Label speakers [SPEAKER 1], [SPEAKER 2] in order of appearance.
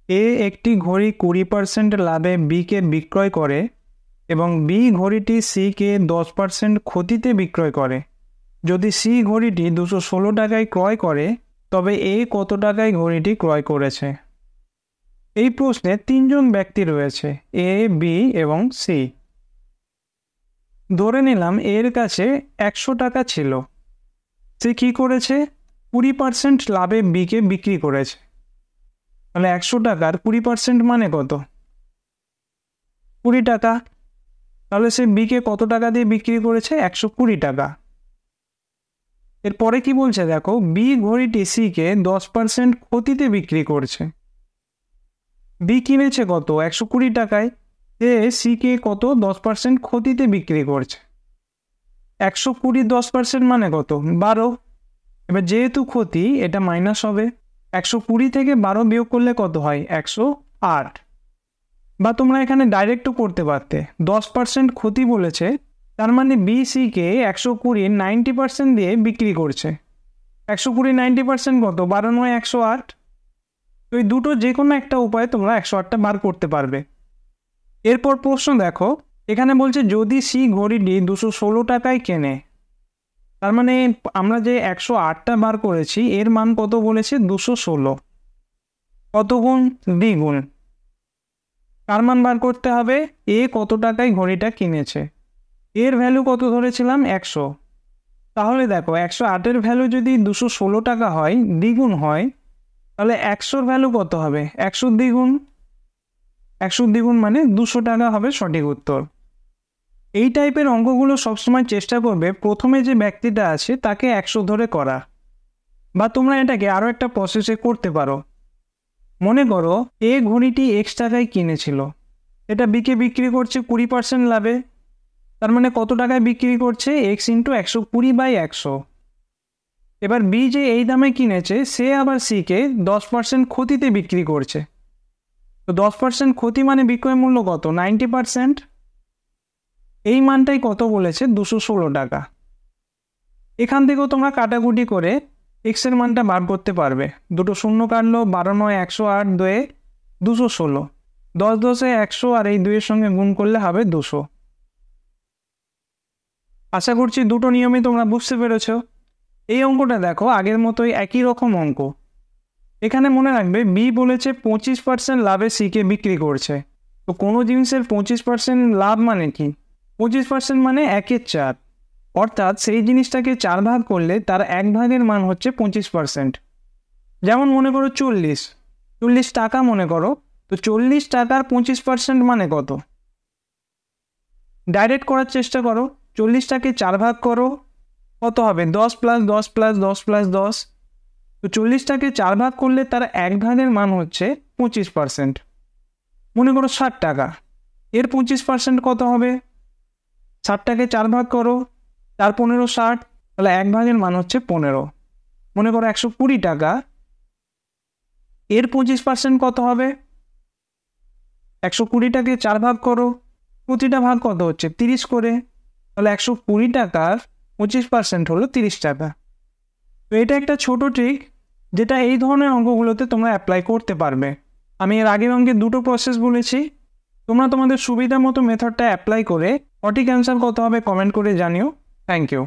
[SPEAKER 1] এ একটি ঘড়ি 20% লাভে বিকে বিক্রয় করে এবং বি ঘড়িটি সিকে 10% ক্ষতিতে বিক্রয় করে। যদি সি ঘড়িটি 216 টাকায় ক্রয় করে তবে এ কত টাকায় ঘড়িটি ক্রয় করেছে? এই প্রশ্নে তিনজন ব্যক্তি রয়েছে, এ, বি এবং সি। ধরে নিলাম এর কাছে 100 টাকা ছিল। সে কি করেছে? 20% লাভে বিকে বিক্রি করেছে। তাহলে 100 টাকার 20% মানে কত? 20 টাকা। তাহলে সে বিকে কত টাকা দিয়ে বিক্রি করেছে? 120 টাকা। এরপরে কি বলছে দেখো, বি ঘড়িটি সিকে 10% ক্ষতিতে বিক্রি করছে। বি কিনেছে কত? 120 টাকায়। এ সিকে কত? 10% ক্ষতিতে বিক্রি করছে। 120 10% মানে কত? 12। এবার যেহেতু ক্ষতি, এটা মাইনাস হবে। 120 থেকে 12 বিয়োগ করলে কত হয়? 108। বা তোমরা এখানে ডাইরেক্টও করতে পারতে। 10% ক্ষতি বলেছে, তার মানে বি সিকে 120 90% দিয়ে বিক্রি করছে। 120 90% কত? 12 নয় 108। তো এই দুটো যে কোনো একটা উপায়ে তোমরা 108টা বার করতে পারবে। এরপর প্রশ্ন দেখো, এখানে বলছে যদি সি ঘড়িটি 216 টাকায় কেনে, তার মানে আমরা যে 108টা বার করেছি এর মান কত বলেছে? 216। কত গুণ? দ্বিগুণ। কার মান বার করতে হবে? এ কত টাকায় ঘড়িটা কিনেছে। এর ভ্যালু কত ধরেছিলাম? 100। তাহলে দেখো 108-এর ভ্যালু যদি 216 টাকা হয়, দ্বিগুণ হয়, তাহলে 100-র ভ্যালু কত হবে? 100 দ্বিগুণ। 100 দ্বিগুণ মানে 200 টাকা হবে সঠিক উত্তর। এই টাইপের অঙ্কগুলো সবসময় চেষ্টা করবে প্রথমে যে ব্যক্তিটা আছে তাকে 100 ধরে করা। বা তোমরা এটাকে আরও একটা প্রসেসে করতে পারো। মনে করো এ ঘড়িটি এক্স টাকায় কিনেছিল, এটা বিকে বিক্রি করছে 20% লাভে। তার মানে কত টাকায় বিক্রি করছে? X into 120/100। এবার বি যে এই দামে কিনেছে সে আবার সিকে 10% ক্ষতিতে বিক্রি করছে। তো 10% ক্ষতি মানে বিক্রয় মূল্য কত? 90%। এই মানটাই কত বলেছে? 216 টাকা। এখান থেকেও তোমরা কাটাকুটি করে এক্স এর মানটা বার করতে পারবে। দুটো শূন্য কাটলো, 12 9 108, 2 216, 10 10 100 আর এই 2-এর সঙ্গে গুণ করলে হবে 200। আশা করছি দুটো নিয়মে তোমরা বুঝতে পেরেছ। এই অঙ্কটা দেখো আগের মতোই একই রকম অঙ্ক। এখানে মনে রাখবে বি বলেছে 25% লাভে সিকে বিক্রি করছে। তো কোনো জিনিসের 25% লাভ মানে কি? 25% মানে 1/4। অর্থাৎ সেই জিনিসটাকে 4 ভাগ করলে তার 1 ভাগের মান হচ্ছে 25%। যেমন মনে করো 40 টাকা মনে করো, তো 40 টাকার 25% মানে কত? ডাইরেক্ট করার চেষ্টা করো। 40টাকে 4 ভাগ করো, কত হবে? 10 + 10 + 10 + 10। তো 40টাকে 4 ভাগ করলে তার 1 ভাগের মান হচ্ছে 25%। মনে করো 60 টাকা, এর 25% কত হবে? 60টাকে 4 ভাগ করো, 4 15 60, তাহলে 1 ভাগের মান হচ্ছে 15। মনে করো 120 টাকা, এর 25% কত হবে? 120টাকে 4 ভাগ করো, প্রতিটা ভাগ কত হচ্ছে? 30 করে, তাহলে 120 টাকার 25% হলো 30 টাকা। তো এটা একটা ছোট ট্রিক যেটা এই ধরনের অঙ্কগুলোতে তোমরা অ্যাপ্লাই করতে পারবে। আমি এর আগের অঙ্কে দুটো প্রসেস বলেছি। তোমরা তোমাদের সুবিধা মতো মেথডটা অ্যাপ্লাই করে সঠিক অ্যান্সার কত হবে কমেন্ট করে জানিও। Thank you.